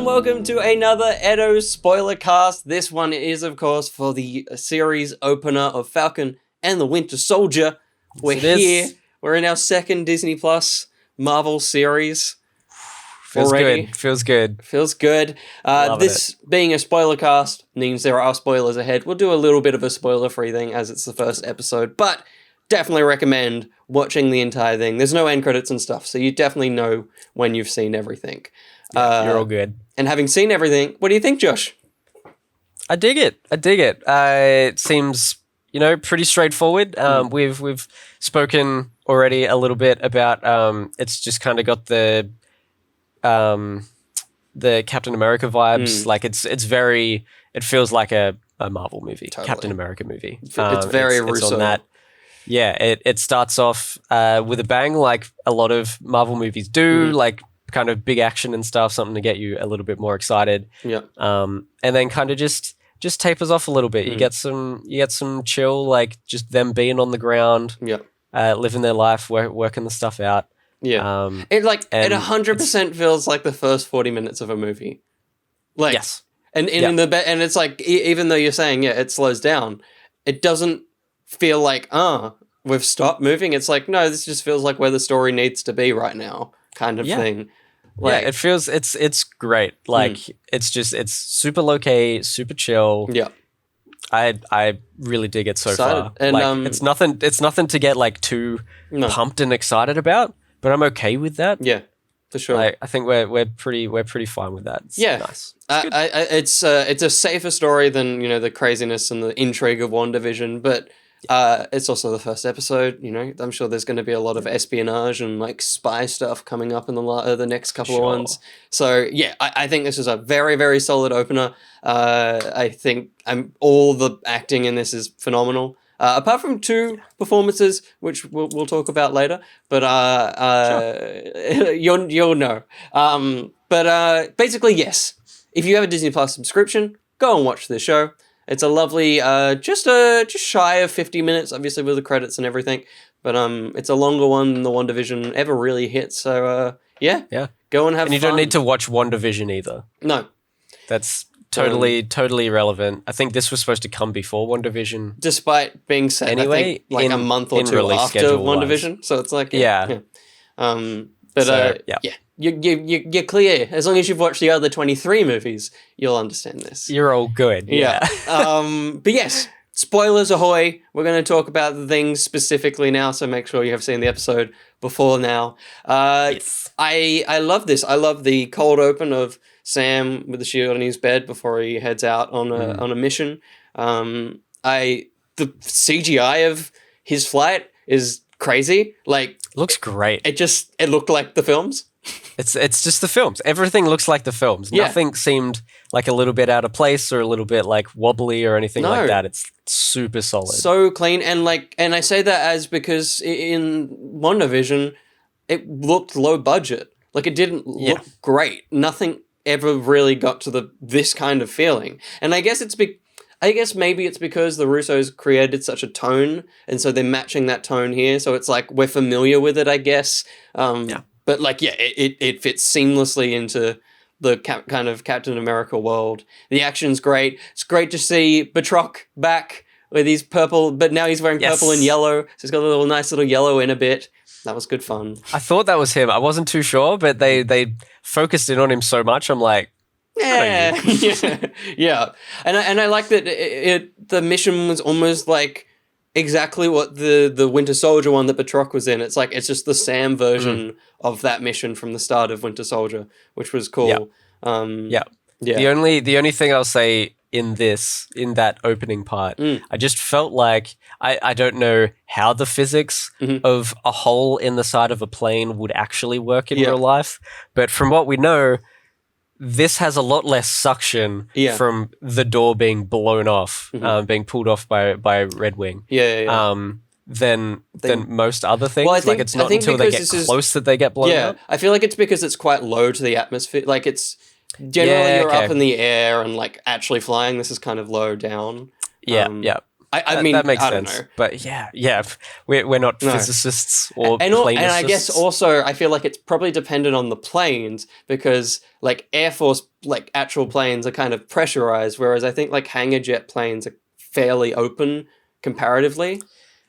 welcome to another ETTO spoiler cast. This one is, of course, for the series opener of Falcon and the Winter Soldier. We're here. We're in our second Disney Plus Marvel series. Feels already. good. Feels good. Feels good. This being a spoiler cast means there are spoilers ahead. We'll do a little bit of a spoiler-free thing as it's the first episode, but definitely recommend watching the entire thing. There's no end credits and stuff, so you definitely know when you've seen everything. Yeah, you're all good. And having seen everything, what do you think, Josh? I dig it. It seems, pretty straightforward. We've spoken already a little bit about. It's just kind of got the Captain America vibes. Like it's very. It feels like a Marvel movie, Totally. Captain America movie. It's very Russo. It's on that. Yeah, it starts off with a bang, like a lot of Marvel movies do, like kind of big action and stuff, something to get you a little bit more excited. Yeah. And then kind of just tapers off a little bit. You get some chill, like just them being on the ground, living their life, working the stuff out. Yeah. It 100% feels like the first 40 minutes of a movie. Like, yes. And and it's like, even though you're saying, it slows down, it doesn't feel like, we've stopped moving. It's like, no, this just feels like where the story needs to be right now, kind of thing. Like, it feels, it's great. Like, it's super low-key, super chill. Yeah. I really dig it so far. And, like, it's nothing to get like too pumped and excited about, but I'm okay with that. Yeah, for sure. Like, I think we're pretty fine with that. It's nice. It's a safer story than the craziness and the intrigue of WandaVision, but it's also the first episode. I'm sure there's going to be a lot of espionage and like spy stuff coming up in the next couple of ones. So I think this is a very, very solid opener. I think all the acting in this is phenomenal. Apart from two performances, which we'll talk about later, but you'll know. But basically, yes. If you have a Disney Plus subscription, go and watch this show. It's a lovely, just shy of 50 minutes, obviously with the credits and everything. But it's a longer one than the WandaVision ever really hit. So go and have fun. And you don't need to watch WandaVision either. No, that's totally irrelevant. I think this was supposed to come before WandaVision, despite being set anyway, a month or two after WandaVision. So it's like You're clear. As long as you've watched the other 23 movies, you'll understand this. You're all good. Yeah. But yes, spoilers ahoy. We're going to talk about the things specifically now, so make sure you have seen the episode before now. Yes. I love this. I love the cold open of Sam with the shield on his bed before he heads out on a mission. The CGI of his flight is crazy. Like, looks great. It looked like the films. It's just the films. Everything looks like the films. Yeah. Nothing seemed like a little bit out of place or a little bit like wobbly or anything like that. It's super solid. So clean. And I say that because in WandaVision, it looked low budget. Like, it didn't look great. Nothing ever really got to this kind of feeling. And I guess maybe it's because the Russos created such a tone, and so they're matching that tone here. So it's like we're familiar with it, I guess. But it fits seamlessly into the kind of Captain America world. The action's great. It's great to see Batroc back with his purple, but now he's wearing purple and yellow. So he's got a nice little yellow in a bit. That was good fun. I thought that was him. I wasn't too sure, but they focused in on him so much. I'm like, yeah. And I like that the mission was almost like exactly what the Winter Soldier one that Batroc was in. It's like it's just the Sam version of that mission from the start of Winter Soldier, which was cool. The only thing I'll say in that opening part, I just felt like I don't know how the physics of a hole in the side of a plane would actually work in real life, but from what we know, this has a lot less suction from the door being blown off, being pulled off by Red Wing. Than most other things. Well, it's not until they get close that they get blown up. I feel like it's because it's quite low to the atmosphere. Like, it's generally you're up in the air and like actually flying. This is kind of low down. I mean, that makes I don't sense. know. But yeah, we're not physicists or planeticists. And I guess also I feel like it's probably dependent on the planes, because like Air Force, like actual planes are kind of pressurized, whereas I think like hangar jet planes are fairly open comparatively.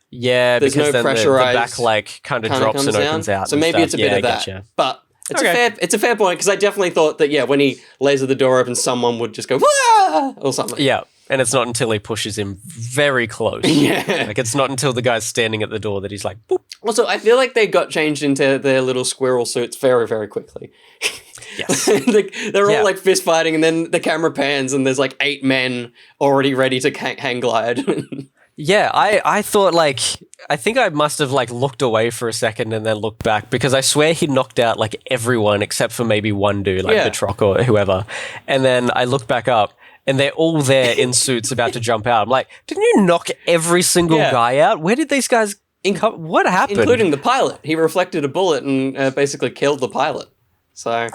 Yeah, There's because no then the pressurized back like kind of kinda drops comes and opens down. out. So and maybe stuff. it's a bit of that. Getcha. But Okay. it's a fair point, because I definitely thought that when he lasered the door open, someone would just go Wah! Or something. Yeah, and it's not until he pushes him very close. Yeah. Like it's not until the guy's standing at the door that he's like, boop. Also, I feel like they got changed into their little squirrel suits very, very quickly. Yes. They're all like fist fighting, and then the camera pans, and there's like 8 men already ready to hang glide. Yeah, I thought like, I think I must have like looked away for a second and then looked back, because I swear he knocked out like everyone except for maybe one dude, like the Troc or whoever. And then I looked back up and they're all there in suits about to jump out. I'm like, didn't you knock every single guy out? Where did these guys what happened? Including the pilot. He reflected a bullet and basically killed the pilot. So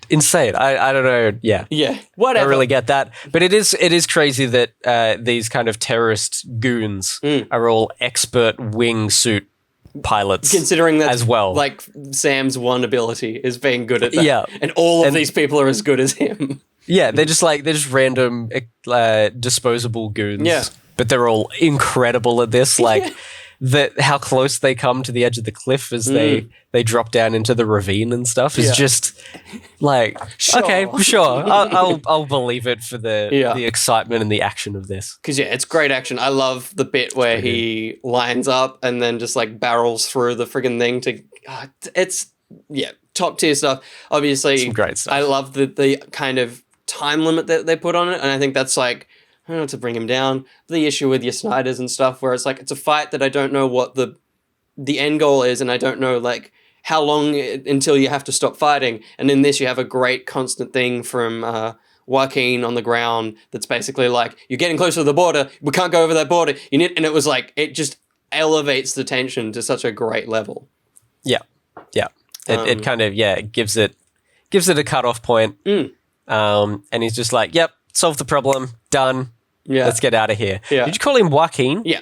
insane. I don't know. Yeah. Whatever. I don't really get that, but it is crazy that these kind of terrorist goons are all expert wingsuit pilots. Considering that as well, like Sam's one ability is being good at that. Yeah, and all of these people are as good as him. Yeah, they're just random disposable goons. Yeah, but they're all incredible at this. Like how close they come to the edge of the cliff as they drop down into the ravine and stuff is just like, okay, sure, I'll believe it for the excitement and the action of this. Because it's great action. I love the bit where he lines up and then just like barrels through the friggin' thing to. It's top tier stuff. Obviously, some great stuff. I love the kind of time limit that they put on it, and I think that's like, I don't know, to bring him down. The issue with your Snyders and stuff, where it's like, it's a fight that I don't know what the end goal is, and I don't know like how long until you have to stop fighting. And in this, you have a great constant thing from Joaquin on the ground that's basically like, you're getting closer to the border, we can't go over that border. And it was like, it just elevates the tension to such a great level. Yeah. It kind of gives it a cutoff point. And he's just like, yep, solve the problem, done. Yeah. Let's get out of here. Yeah. Did you call him Joaquin? Yeah.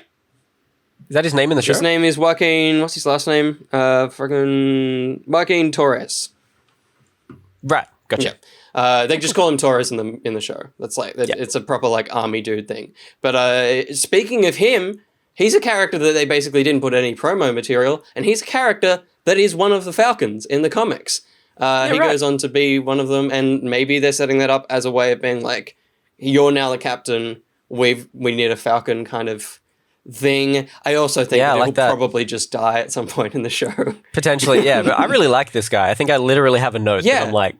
Is that his name in the show? His name is Joaquin. What's his last name? Joaquin Torres. Right. Gotcha. Yeah. They just call him Torres in the show. That's like it's a proper like army dude thing. But speaking of him, he's a character that they basically didn't put any promo material, and he's a character that is one of the Falcons in the comics. He goes on to be one of them, and maybe they're setting that up as a way of being like, you're now the captain. We need a Falcon kind of thing. I also think that he'll probably just die at some point in the show. Potentially, yeah. But I really like this guy. I think I literally have a note that I'm like,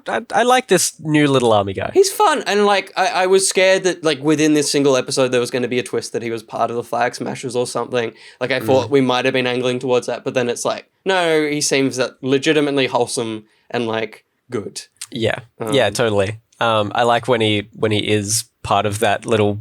I like this new little army guy. He's fun, and like I was scared that like within this single episode there was going to be a twist that he was part of the Flag Smashers or something. Like I thought we might have been angling towards that, but then it's like, no, he seems that legitimately wholesome and like good. Yeah, yeah, totally. I like when he is part of that little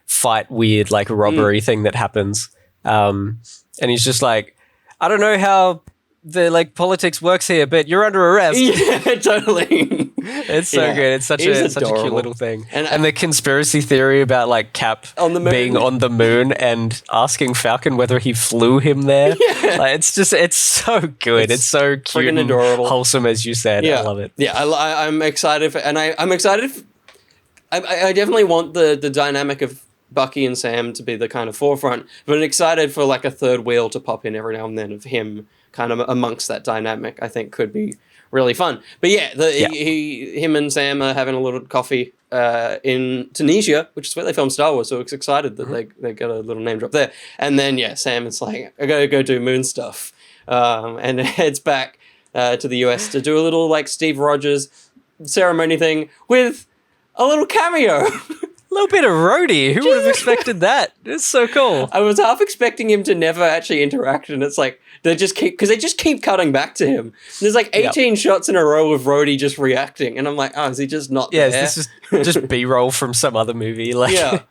fight, weird like robbery thing that happens, and he's just like, I don't know how the like politics works here, but you're under arrest. Yeah, totally. It's so good. It's such a cute little thing. And the conspiracy theory about like Cap being on the moon and asking Falcon whether he flew him there. Yeah. Like, it's so good. It's so cute and adorable, wholesome, as you said. Yeah. I love it. Yeah, I'm excited for, and I'm excited. I definitely want the dynamic of Bucky and Sam to be the kind of forefront, but I'm excited for like a third wheel to pop in every now and then of him kind of amongst that dynamic. I think could be really fun. But him and Sam are having a little coffee in Tunisia, which is where they filmed Star Wars, so it's excited that they got a little name drop there. And then Sam is like, I gotta go do moon stuff, and heads back to the US to do a little like Steve Rogers ceremony thing with a little cameo. A little bit of Rhodey. Who would have expected that? It's so cool. I was half expecting him to never actually interact, and it's like they just keep cutting back to him. There's like 18 shots in a row of Rhodey just reacting, and I'm like, oh, is he just not there? Yeah, this is just B-roll from some other movie. Like, yeah,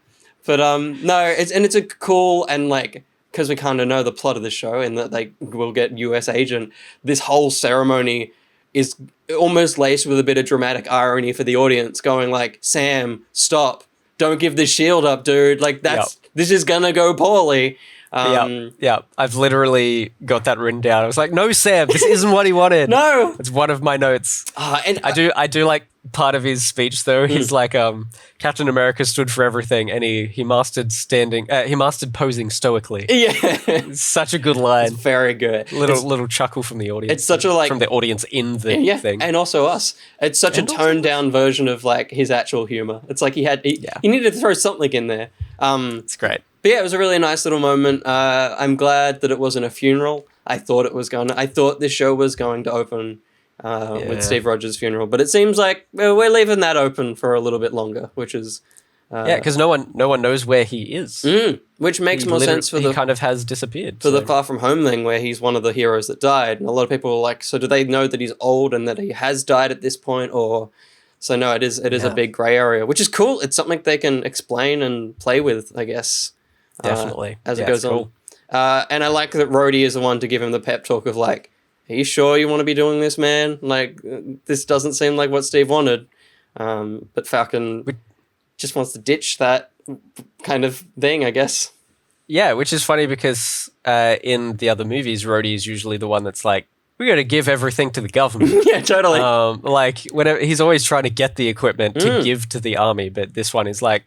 but no, it's a cool, and like, because we kind of know the plot of the show and that they will get US agent. This whole ceremony is almost laced with a bit of dramatic irony for the audience, going like, Sam, stop. don't give the shield up, dude. Like, this is gonna go poorly. Yeah. I've literally got that written down. I was like, no, Sam, this isn't what he wanted. No. It's one of my notes. And I do like part of his speech though. He's like, Captain America stood for everything, and he mastered posing stoically. Yeah. It's such a good line. It's very good. Little chuckle from the audience. It's such a from the audience in the thing. And also us. It's such a toned down version of like his actual humor. It's like he needed to throw something in there. It's great. But yeah, it was a really nice little moment. I'm glad that it wasn't a funeral. I thought this show was going to open with Steve Rogers' funeral, but it seems like we're leaving that open for a little bit longer, which is because no one knows where he is, which makes more sense for he kind of has disappeared for the Far From Home thing, where he's one of the heroes that died, and a lot of people were like, so do they know that he's old and that he has died at this point, or? So no, it is a big gray area, which is cool. It's something they can explain and play with, I guess. Definitely. As it goes on. And I like that Rhodey is the one to give him the pep talk of like, are you sure you want to be doing this, man? Like, this doesn't seem like what Steve wanted. But Falcon just wants to ditch that kind of thing, I guess. Yeah, which is funny because in the other movies, Rhodey is usually the one that's like, we got to give everything to the government. Yeah, totally. Like, whenever he's always trying to get the equipment to give to the army, but this one is like,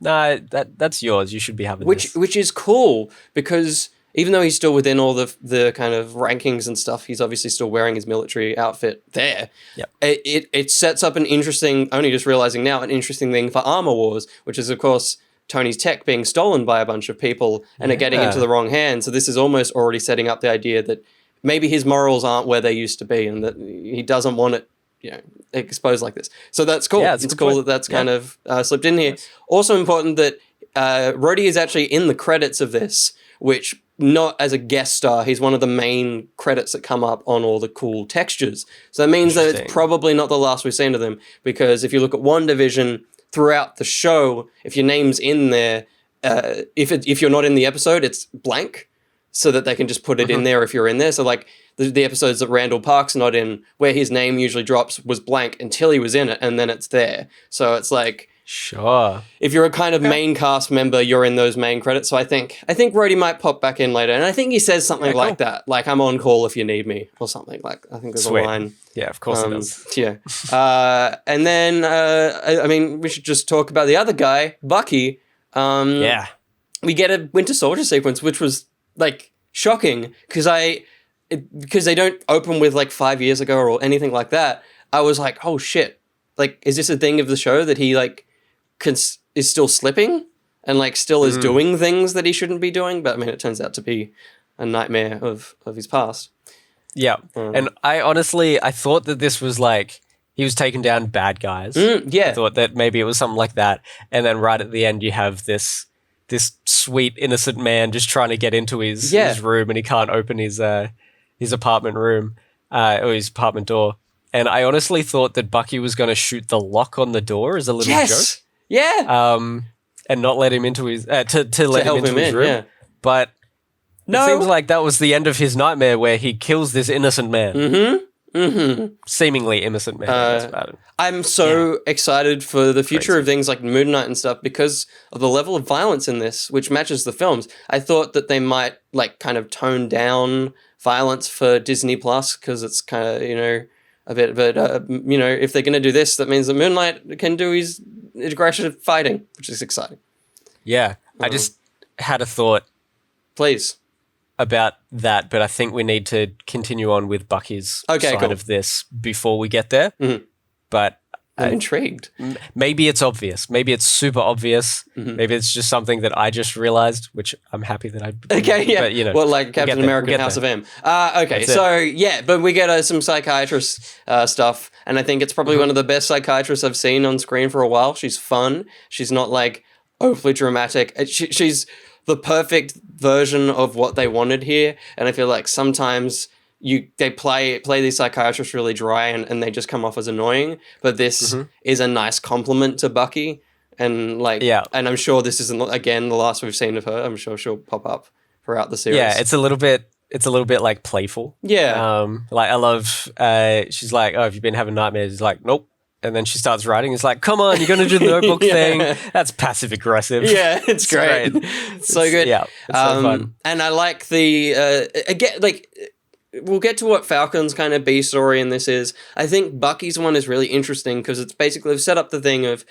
nah, that's yours. You should be having this. Which is cool because even though he's still within all the kind of rankings and stuff, he's obviously still wearing his military outfit there. Yep. It sets up an interesting, only just realizing now, an interesting thing for Armor Wars, which is, of course, Tony's tech being stolen by a bunch of people and it getting into the wrong hands. So this is almost already setting up the idea that maybe his morals aren't where they used to be and that he doesn't want it exposed like this. So that's cool. Yeah, it's cool that that's kind of slipped in here. Yes. Also important that Rhodey is actually in the credits of this, which not as a guest star. He's one of the main credits that come up on all the cool textures. So that means that it's probably not the last we've seen of them, because if you look at WandaVision throughout the show, if your name's in there, if you're not in the episode, it's blank, so that they can just put it in there if you're in there. So like the episodes that Randall Park's not in, where his name usually drops, was blank until he was in it, and then it's there. So it's like, sure, if you're a kind of main cast member, you're in those main credits. So I think Rhodey might pop back in later, and I think he says something like that, like "I'm on call if you need me" or something. Like, I think there's a line. Yeah, of course it does. Yeah, and then I mean, we should just talk about the other guy, Bucky. We get a Winter Soldier sequence, which was like shocking because they don't open with like 5 years ago or anything like that. I was like, oh shit, like, is this a thing of the show that he like is still slipping and like still is doing things that he shouldn't be doing? But I mean, it turns out to be a nightmare of his past. Yeah. And I thought that this was like, he was taking down bad guys. Yeah. I thought that maybe it was something like that. And then right at the end, you have this sweet innocent man just trying to get into his room, and he can't open his apartment room or his apartment door. And I honestly thought that Bucky was going to shoot the lock on the door as a little joke. Yeah. And not let him into his to let him into his room. Yeah. But it seems like that was the end of his nightmare, where he kills this innocent man. Seemingly innocent man. That's about it. I'm so excited for the future of things like Moon Knight and stuff because of the level of violence in this, which matches the films. I thought that they might like kind of tone down violence for Disney Plus because it's kind of, a bit, but if they're going to do this, that means that Moon Knight can do his aggressive fighting, which is exciting. Yeah. I just had a thought. Please. About that, but I think we need to continue on with Bucky's side of this before we get there. But I'm intrigued. Maybe it's obvious. Maybe it's super obvious. Maybe it's just something that I just realized, which I'm happy that I did. Okay, yeah. But, well, like Captain America House of M. Okay, but we get some psychiatrist stuff, and I think it's probably one of the best psychiatrists I've seen on screen for a while. She's fun. She's not like overly dramatic. She's the perfect version of what they wanted here, and I feel like sometimes they play these psychiatrists really dry and they just come off as annoying, but this is a nice compliment to Bucky, and and I'm sure this isn't again the last we've seen of her. I'm sure she'll pop up throughout the series. Yeah, it's a little bit like playful. Yeah. Like I love she's like, oh, have you been having nightmares? He's like, nope. then she starts writing. It's like, come on, you're going to do the notebook thing. That's passive aggressive. Yeah, it's great. So good. Yeah, it's so fun. And I like the, again, like, we'll get to what Falcon's kind of B story in this is. I think Bucky's one is really interesting because it's basically set up the thing of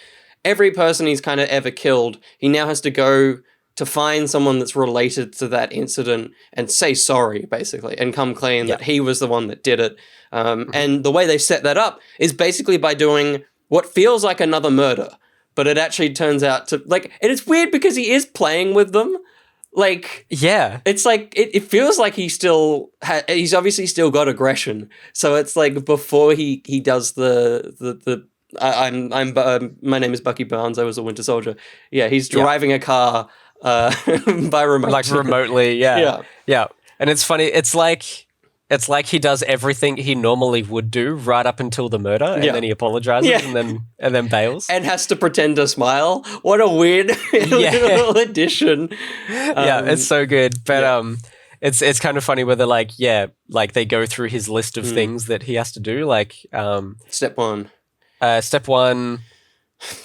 every person he's kind of ever killed, he now has to go to find someone that's related to that incident and say sorry, basically, and come clean that he was the one that did it. And the way they set that up is basically by doing what feels like another murder, but it actually turns out to, like, and it's weird because he is playing with them. Like, it's like, it feels like he still, he's obviously still got aggression. So it's like before he does my name is Bucky Barnes, I was a Winter Soldier. Yeah, he's driving a car by remote. Like remotely, yeah. And it's funny, it's like he does everything he normally would do right up until the murder, and then he apologizes and then bails. And has to pretend to smile. What a weird little addition. It's so good. But it's kind of funny where they're like, they go through his list of things that he has to do. Like Step 1. Step 1,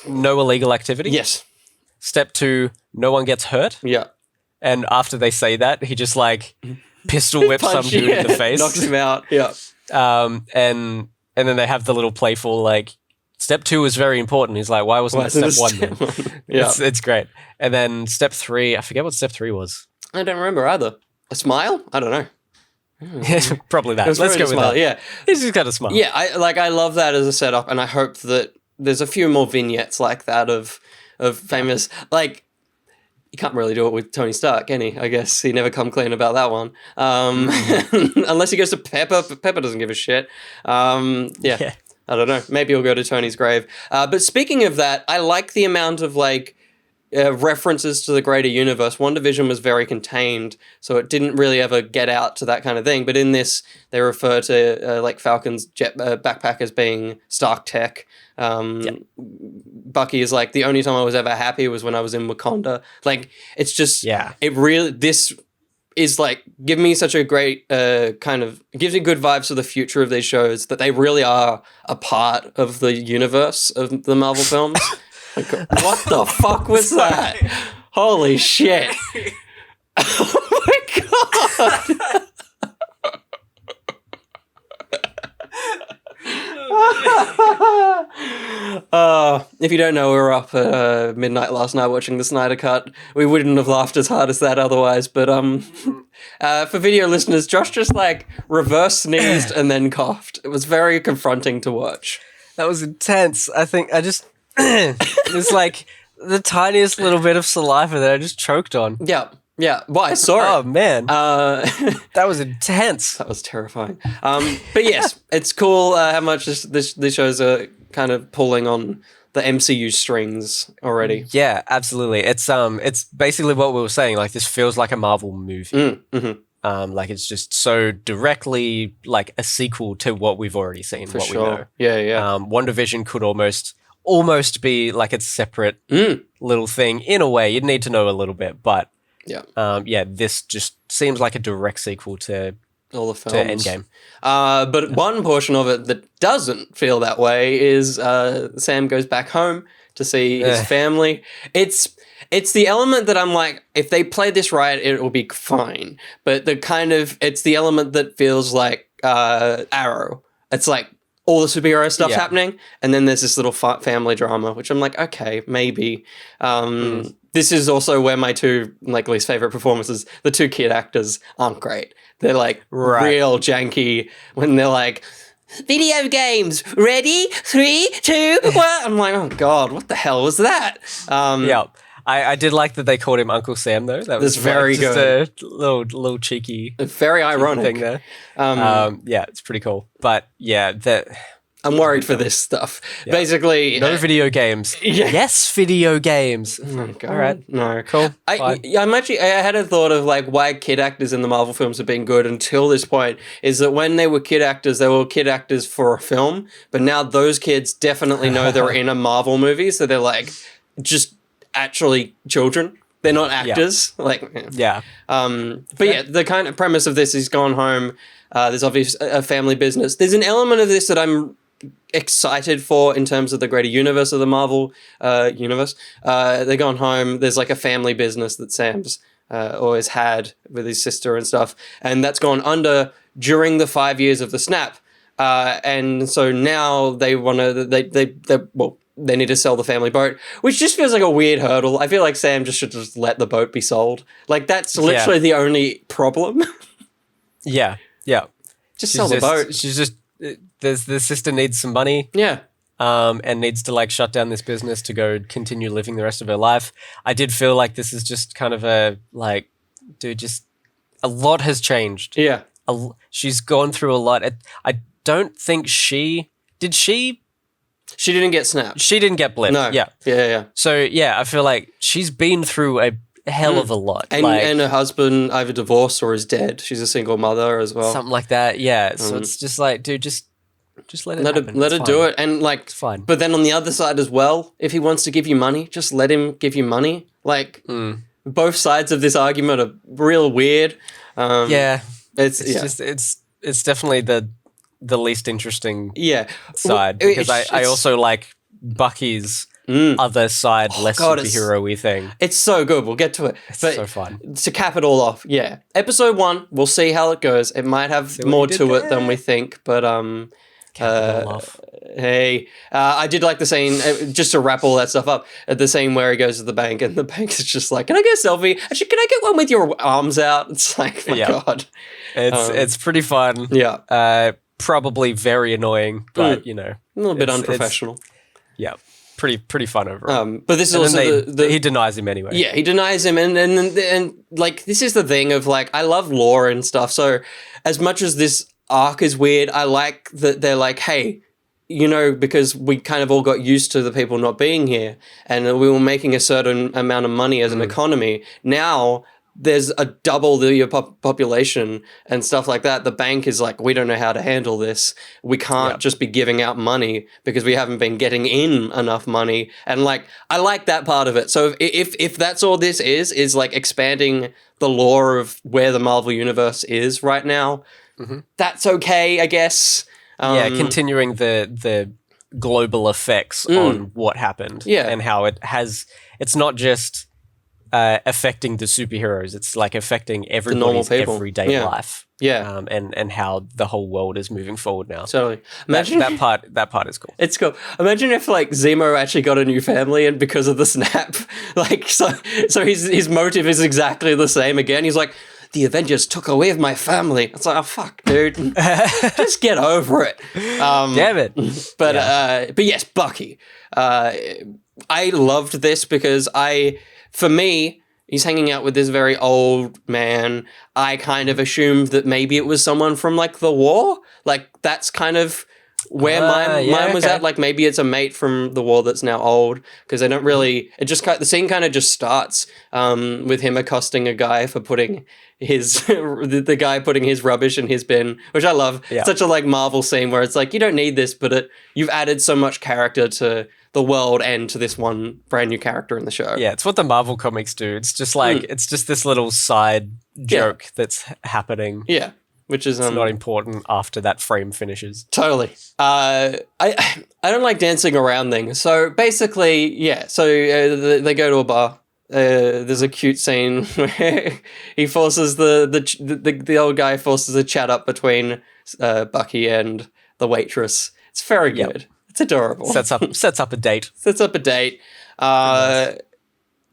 no illegal activity. Yes. Step 2, no one gets hurt. Yeah. And after they say that, he just like pistol whips some dude in the face. Knocks him out. Yeah. And then they have the little playful like, step 2 is very important. He's like, why wasn't it step 1 then? Yeah. It's great. And then step 3, I forget what step 3 was. I don't remember either. A smile? I don't know. Probably that. Let's go with smile. that. Yeah. He's just got a smile. Yeah, I love that as a setup, and I hope that there's a few more vignettes like that of famous, like, you can't really do it with Tony Stark, can he? I guess he never come clean about that one. Unless he goes to Pepper, but Pepper doesn't give a shit. Yeah. I don't know. Maybe he'll go to Tony's grave. But speaking of that, I like the amount of, like, references to the greater universe. WandaVision was very contained, so it didn't really ever get out to that kind of thing. But in this, they refer to like Falcon's backpack as being Stark tech. Bucky is like, the only time I was ever happy was when I was in Wakanda. Like, it's just, it really, this is like, give me such a great kind of, it gives me good vibes for the future of these shows, that they really are a part of the universe of the Marvel films. Like, what the fuck was that? Holy shit. Oh my god. If you don't know, we were up at midnight last night watching the Snyder Cut. We wouldn't have laughed as hard as that otherwise, but for video listeners, Josh just like reverse sneezed and then coughed. It was very confronting to watch. That was intense. I think I just it's like the tiniest little bit of saliva that I just choked on. Yeah. Why? Sorry. Oh man, that was intense. That was terrifying. But yes, it's cool how much these shows are kind of pulling on the MCU strings already. Yeah, absolutely. It's basically what we were saying. Like, this feels like a Marvel movie. Like, it's just so directly like a sequel to what we've already seen. For what sure. We know. Yeah. WandaVision could almost be like its separate little thing in a way. You'd need to know a little bit, but this just seems like a direct sequel to all the films. To Endgame. But one portion of it that doesn't feel that way is Sam goes back home to see his family. It's the element that I'm like, if they play this right, it will be fine. But it's the element that feels like Arrow. It's like all the superhero stuff's happening, and then there's this little family drama, which I'm like, okay, maybe. This is also where my two like least favorite performances, the two kid actors, aren't great. They're like real janky when they're like, video games, ready, 3, 2, 1. I'm like, oh god, what the hell was that? I did like that they called him Uncle Sam though. That was very just good. A little cheeky, very ironic thing there. It's pretty cool. But I'm worried for this stuff. Yeah. Basically, no video games. Yes, video games. Oh, God. All right, no, cool. I had a thought of like why kid actors in the Marvel films have been good until this point. Is that when they were kid actors for a film, but now those kids definitely know they're in a Marvel movie, so they're like just actually children. They're not actors. But the kind of premise of this is gone home. There's obviously a family business. There's an element of this that I'm excited for in terms of the greater universe of the Marvel universe. They're going home. There's like a family business that Sam's always had with his sister and stuff, and that's gone under during the 5 years of the snap. And so now they want to, they need to sell the family boat, which just feels like a weird hurdle. I feel like Sam should just let the boat be sold. Like, that's literally the only problem. Yeah. Just sell the boat. She's just, the sister needs some money. Yeah. And needs to like shut down this business to go continue living the rest of her life. I did feel like this is just kind of a, like, dude, just a lot has changed. Yeah. She's gone through a lot. I don't think she didn't get snapped. She didn't get blipped. No. Yeah. So yeah, I feel like she's been through a hell of a lot. And her husband either divorced or is dead. She's a single mother as well. Something like that. Yeah. So it's just like, dude, just let it happen. Let her do it. And like, it's fine. But then on the other side as well, if he wants to give you money, just let him give you money. Like, both sides of this argument are real weird. It's definitely the least interesting side, because I also like Bucky's other side, less superhero-y thing. It's so good. We'll get to it. It's so fun. To cap it all off, episode 1, we'll see how it goes. It might have more to it than we think, but cap it all off. Hey, I did like the scene, just to wrap all that stuff up, at the scene where he goes to the bank and the bank is just like, can I get a selfie? Actually, can I get one with your arms out? It's like, my God. It's pretty fun. Yeah. Probably very annoying, but a little bit unprofessional. Pretty fun overall. But this is also he denies him anyway. Yeah, he denies him, and like, this is the thing of like, I love lore and stuff. So as much as this arc is weird, I like that they're like, hey, because we kind of all got used to the people not being here, and we were making a certain amount of money as an economy. Now there's a double the population and stuff like that. The bank is like, we don't know how to handle this. We can't just be giving out money because we haven't been getting in enough money. And like, I like that part of it. So if that's all this is like expanding the lore of where the Marvel Universe is right now, that's okay, I guess. Continuing the global effects on what happened and how it's not just affecting the superheroes, it's like affecting everybody's everyday life. And how the whole world is moving forward now. Totally. Imagine that part is cool. It's cool. Imagine if like Zemo actually got a new family, and because of the snap, like, so his motive is exactly the same again. He's like, the Avengers took away my family. It's like, oh, fuck, dude. Just get over it. Damn it. But yes, Bucky. I loved this because for me, he's hanging out with this very old man. I kind of assumed that maybe it was someone from like the war. Like, that's kind of where mine was at. Like, maybe it's a mate from the war that's now old, because they don't really. The scene kind of just starts with him accosting a guy for putting the guy putting his rubbish in his bin, which I love. Yeah. Such a like Marvel scene where it's like, you don't need this, but you've added so much character to the world and to this one brand new character in the show. Yeah, it's what the Marvel comics do. It's just like it's just this little side joke that's happening. Yeah. Which is not important after that frame finishes. Totally. I don't like dancing around things. So basically, so they go to a bar. There's a cute scene where he forces the old guy forces a chat up between Bucky and the waitress. It's very good. It's adorable. Sets up a date. Sets up a date.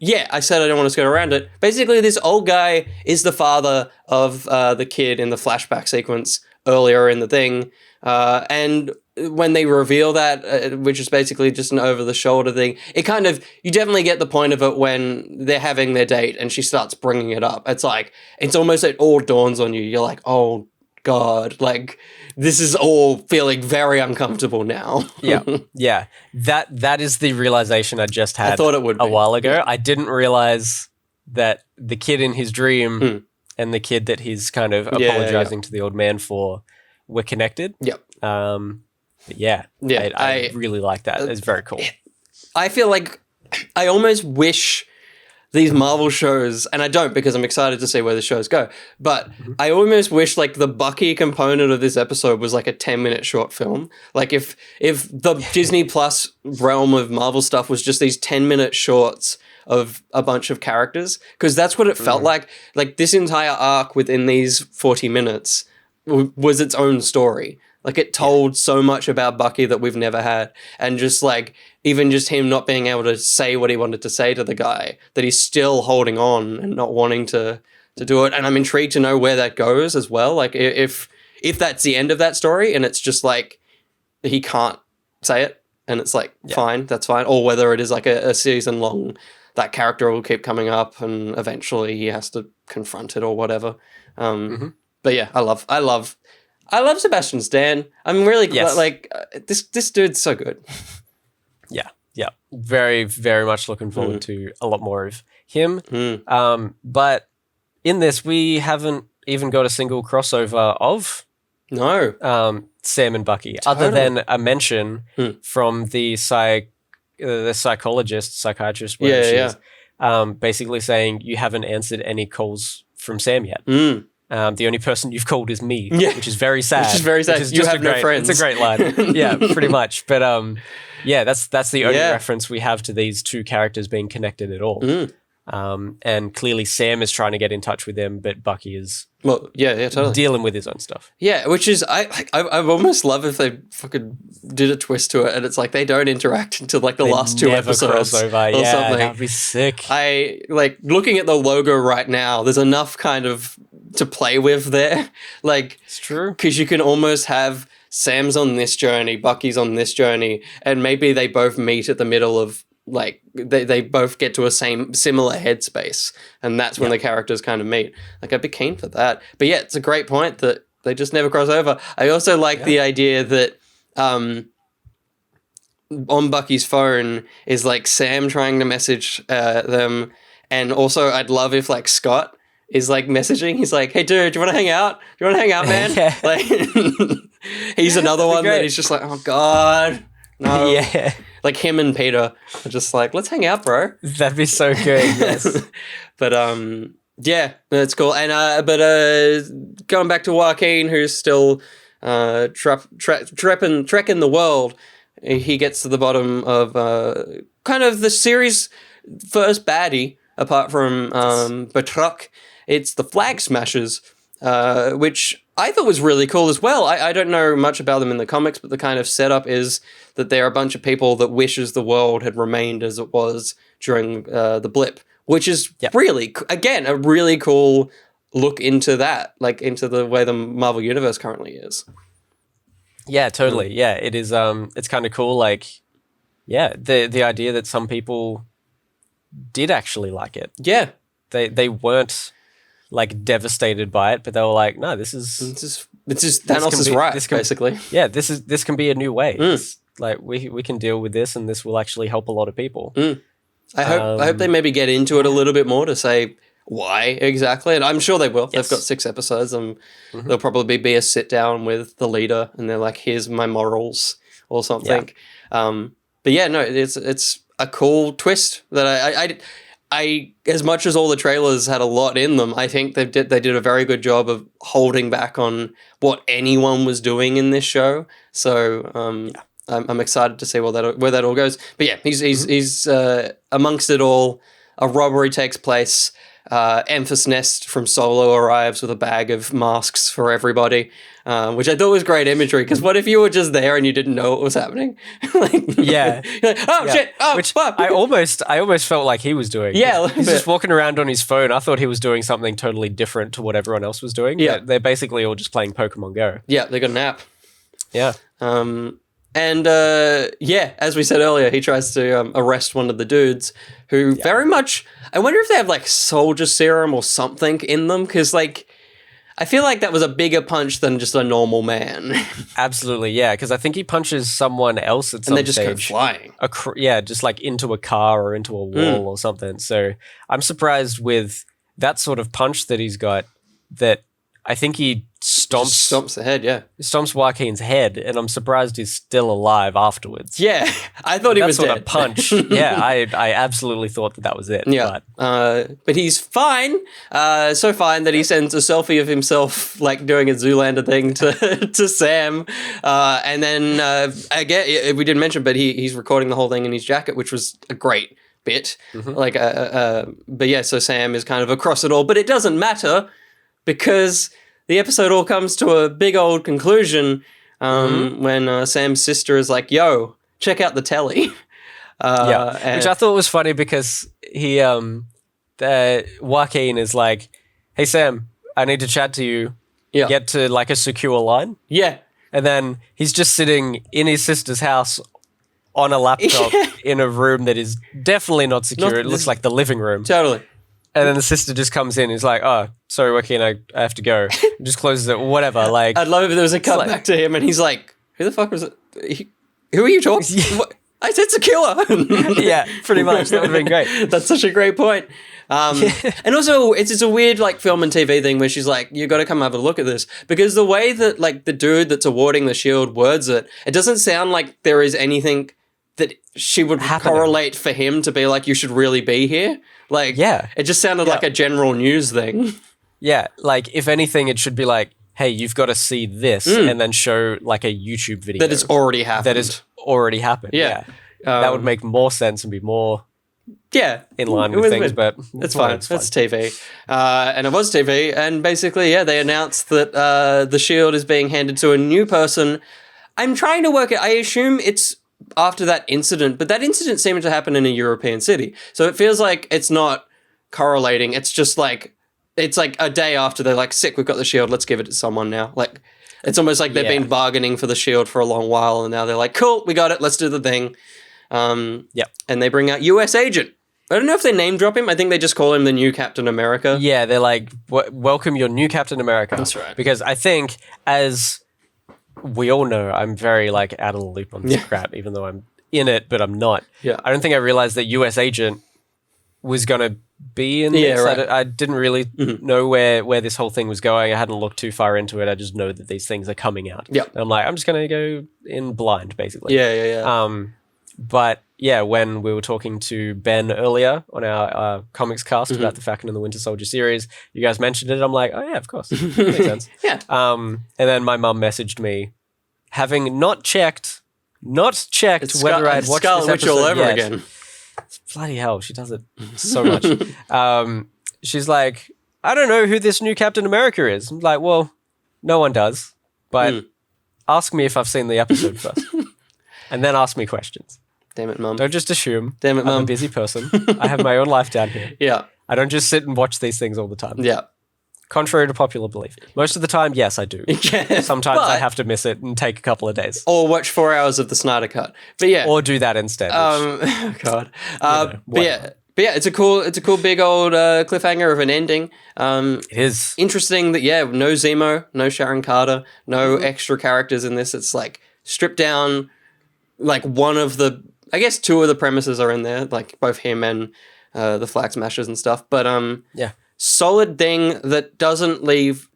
Yeah, I said I don't want to skirt around it. Basically, this old guy is the father of the kid in the flashback sequence earlier in the thing. And when they reveal that, which is basically just an over-the-shoulder thing, it kind of, you definitely get the point of it when they're having their date and she starts bringing it up. It's like, it's almost, it all dawns on you. You're like, oh, God, like, this is all feeling very uncomfortable now. Yeah. That is the realization I just had. I thought it would be a while ago. I didn't realize that the kid in his dream and the kid that he's kind of apologizing to the old man for were connected. Yep. I really like that. It's very cool. I feel like I almost wish these Marvel shows, and I don't because I'm excited to see where the shows go, but I almost wish like the Bucky component of this episode was like a 10-minute short film. Like if the Disney Plus realm of Marvel stuff was just these 10-minute shorts of a bunch of characters, because that's what it felt like. Like this entire arc within these 40 minutes was its own story. Like it told so much about Bucky that we've never had. And just like, even just him not being able to say what he wanted to say to the guy, that he's still holding on and not wanting to do it. And I'm intrigued to know where that goes as well. Like if that's the end of that story and it's just like, he can't say it and it's like, fine, that's fine. Or whether it is like a season long, that character will keep coming up and eventually he has to confront it or whatever. But yeah, I love Sebastian Stan. I'm really like this dude's so good. Yeah. Very, very much looking forward to a lot more of him. But in this, we haven't even got a single crossover of Sam and Bucky, other than a mention from the psychiatrist, whatever she is, basically saying you haven't answered any calls from Sam yet. The only person you've called is me, which is very sad. You have no friends. It's a great line. Yeah, pretty much. But that's the only reference we have to these two characters being connected at all. And clearly Sam is trying to get in touch with them, but Bucky is totally dealing with his own stuff. Yeah, which is I almost love if they fucking did a twist to it and it's like they don't interact until like the last two episodes or something. That'd be sick. I like looking at the logo right now. There's enough kind of to play with there. Like it's true because you can almost have Sam's on this journey, Bucky's on this journey, and maybe they both meet at the middle of. Like they both get to a similar headspace, and that's when the characters kind of meet. Like I'd be keen for that. But yeah, it's a great point that they just never cross over. I also like the idea that on Bucky's phone is like Sam trying to message them, and also I'd love if like Scott is like messaging. He's like, "Hey dude, do you want to hang out? Do you want to hang out, man?" Like he's another one that he's just like, "Oh God, no." Yeah. Like him and Peter are just like, let's hang out, bro. That'd be so good, yes. But that's cool. And going back to Joaquin, who's still trekking the world, he gets to the bottom of kind of the series' first baddie, apart from Batroc. It's the Flag Smashers, which I thought was really cool as well. I don't know much about them in the comics, but the kind of setup is that they're a bunch of people that wishes the world had remained as it was during the blip, which is really, again, a really cool look into that, like into the way the Marvel Universe currently is. Yeah, totally. Yeah, it is. It's kind of cool. Like, the idea that some people did actually like it. Yeah. They weren't like devastated by it, but they were like, no, this is Thanos is right, basically. Yeah, this can be a new way. It's like we can deal with this, and this will actually help a lot of people. I hope they maybe get into it a little bit more to say why exactly, and I'm sure they will. They've got 6 episodes, and there'll probably be a sit down with the leader, and they're like, "Here's my morals" or something. But yeah, no, it's a cool twist that I as much as all the trailers had a lot in them, I think they did a very good job of holding back on what anyone was doing in this show. So I'm excited to see where that all goes. But yeah, he's amongst it all. A robbery takes place. Emphas Nest from Solo arrives with a bag of masks for everybody, which I thought was great imagery. Because what if you were just there and you didn't know what was happening? Shit! Oh, which fuck. I almost felt like he was doing. Yeah, he's just walking around on his phone. I thought he was doing something totally different to what everyone else was doing. Yeah, they're basically all just playing Pokemon Go. Yeah, they got an app. Yeah. And as we said earlier, he tries to arrest one of the dudes who very much... I wonder if they have, like, soldier serum or something in them, because, like, I feel like that was a bigger punch than just a normal man. Absolutely, yeah, because I think he punches someone else at some stage. And they just go flying. Just, like, into a car or into a wall or something. So I'm surprised with that sort of punch that he's got that I think he stomps the head, yeah. Stomps Joaquin's head, and I'm surprised he's still alive afterwards. Yeah, I thought he was dead. That sort of punch. Yeah, I absolutely thought that was it. Yeah, but he's fine. So fine that he sends a selfie of himself like doing a Zoolander thing to Sam, and then again we didn't mention, but he's recording the whole thing in his jacket, which was a great bit. But yeah, so Sam is kind of across it all, but it doesn't matter because the episode all comes to a big old conclusion when Sam's sister is like, "Yo, check out the telly." Which I thought was funny because Joaquin is like, "Hey Sam, I need to chat to you." Yeah. Get to like a secure line. Yeah. And then he's just sitting in his sister's house on a laptop in a room that is definitely not secure. It looks like the living room. Totally. And then the sister just comes in and is like, "Oh, sorry, Joaquin, I have to go." Just closes it, whatever. Like, I'd love if there was a cut back to him and he's like, "Who the fuck was it? Who are you talking to?" I said secure. Yeah, pretty much. That would have been great. That's such a great point. And also, it's a weird like film and TV thing where she's like, "You got to come have a look at this," because the way that like the dude that's awarding the shield words it doesn't sound like there is anything that she would correlate for him to be like, "You should really be here." Like, it just sounded like a general news thing. Yeah, like if anything, it should be like, "Hey, you've got to see this," and then show like a YouTube video that has already happened. Yeah, that would make more sense and be more in line with things. But it's fine. It's TV, and it was TV. And basically, they announced that the shield is being handed to a new person. I'm trying to work it. I assume it's after that incident, but that incident seemed to happen in a European city, so it feels like it's not correlating. It's just like it's like a day after they're like, "Sick, we've got the shield. Let's give it to someone now." Like it's almost like they've been bargaining for the shield for a long while, and now they're like, "Cool, we got it. Let's do the thing." And they bring out US Agent. I don't know if they name drop him. I think they just call him the new Captain America. Yeah, they're like, "Welcome your new Captain America." That's right. Because I think, as we all know, I'm very like out of the loop on this crap, even though I'm in it, but I'm not. Yeah. I don't think I realized that US Agent was going to be in this. Right. I didn't really know where this whole thing was going. I hadn't looked too far into it. I just know that these things are coming out. Yeah. And I'm like, I'm just going to go in blind, basically. Yeah. But yeah, when we were talking to Ben earlier on our comics cast about the Falcon and the Winter Soldier series, you guys mentioned it. I'm like, oh yeah, of course. Makes sense. Yeah. And then my mum messaged me, having not checked whether I'd watched this episode all over yet. again. Bloody hell, she does it so much. She's like, "I don't know who this new Captain America is." I'm like, well, no one does, but ask me if I've seen the episode first. And then ask me questions. Damn it, Mum. Don't just assume. Damn it, Mum. I'm a busy person. I have my own life down here. Yeah. I don't just sit and watch these things all the time. Yeah. Contrary to popular belief. Most of the time, yes, I do. Sometimes I have to miss it and take a couple of days. Or watch 4 hours of the Snyder Cut. But yeah. Or do that instead. God. But yeah, it's a cool big old cliffhanger of an ending. It is. Interesting that, no Zemo, no Sharon Carter, no extra characters in this. It's like stripped down like one of the, I guess two of the premises are in there, like both him and the Flag Smashers and stuff. But solid thing that doesn't leave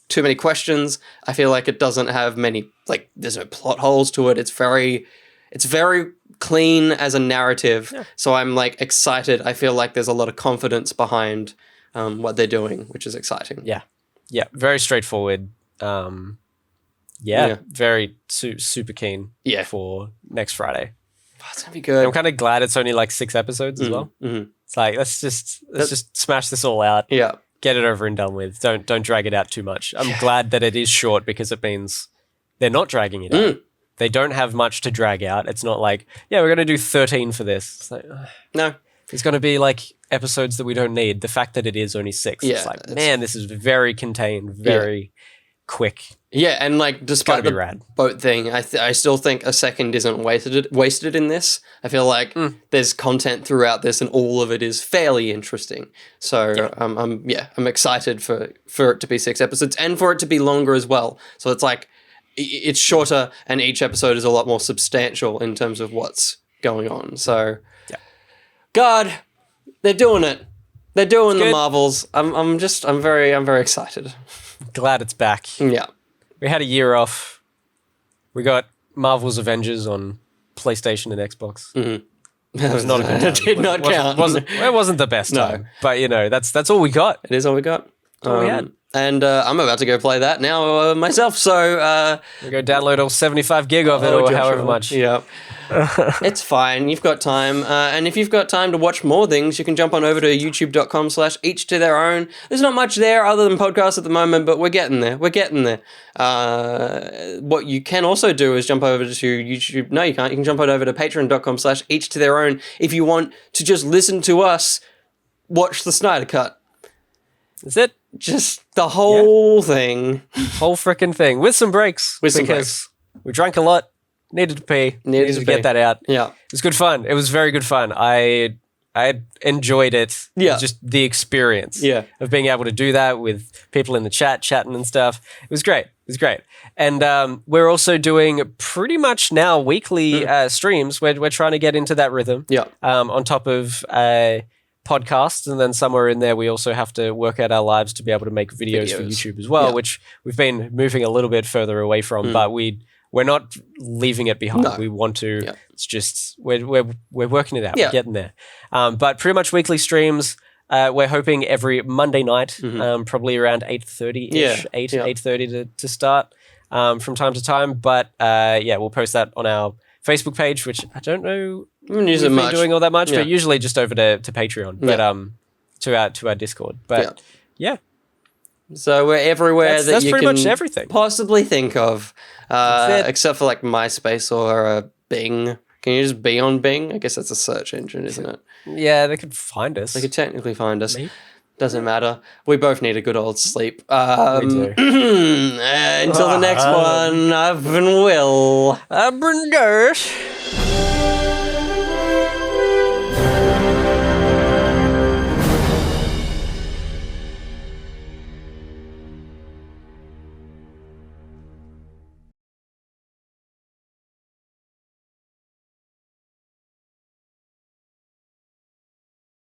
too many questions. I feel like it doesn't have many, like there's no plot holes to it. It's very clean as a narrative. Yeah. So I'm like excited. I feel like there's a lot of confidence behind what they're doing, which is exciting. Yeah. Yeah. Very straightforward. Very super keen for next Friday. Oh, it's gonna be good. And I'm kind of glad it's only like 6 episodes as well. Mm-hmm. It's like let's just smash this all out. Yeah, get it over and done with. Don't drag it out too much. I'm glad that it is short because it means they're not dragging it out. They don't have much to drag out. It's not like we're gonna do 13 for this. It's like, no, it's gonna be like episodes that we don't need. The fact that it is only 6, it's like man, this is very contained, very quick. Yeah, and like despite the boat thing, I still think a second isn't wasted in this. I feel like there's content throughout this, and all of it is fairly interesting. So I'm excited for it to be 6 episodes and for it to be longer as well. So it's like it's shorter, and each episode is a lot more substantial in terms of what's going on. So, God, they're doing it. They're doing the Marvels. I'm very excited. Glad it's back. Yeah. We had a year off. We got Marvel's Avengers on PlayStation and Xbox. Mm-hmm. It was not a good time. It did not count. It wasn't the best time. But, that's all we got. It is all we got. That's all we had. And I'm about to go play that now myself. So we go download all 75 gig of it or however much. Yeah. It's fine. You've got time. And if you've got time to watch more things, you can jump on over to youtube.com/each to their own. There's not much there other than podcasts at the moment, but we're getting there. What you can also do is jump over to YouTube. No, you can't. You can jump on over to patreon.com/each to their own if you want to just listen to us watch the Snyder Cut. Is it? Just the whole thing. Whole frickin' thing. With some breaks. Because we drank a lot. Needed to pee. Needed to get that out. Yeah. It was good fun. It was very good fun. I enjoyed it. Yeah. Just the experience of being able to do that with people in the chat, chatting and stuff. It was great. And we're also doing pretty much now weekly streams. We're trying to get into that rhythm. Yeah. On top of podcasts, and then somewhere in there we also have to work out our lives to be able to make videos. For YouTube as well, which we've been moving a little bit further away from, but we're not leaving it behind. No. We want to. Yeah. It's just we're working it out. We're getting there. But pretty much weekly streams. We're hoping every Monday night, probably around 8:30ish, 8:30 to start from time to time. But we'll post that on our Facebook page, which I don't know. We've been doing all that much, but usually just over to Patreon, but to our Discord. But so we're everywhere that's you pretty can much everything. Possibly think of, except for like MySpace or Bing. Can you just be on Bing? I guess that's a search engine, isn't it? Yeah, they could find us. They could technically find us. Maybe. Doesn't matter. We both need a good old sleep. We do. Until the next one, I've been Will. I've been Gersh.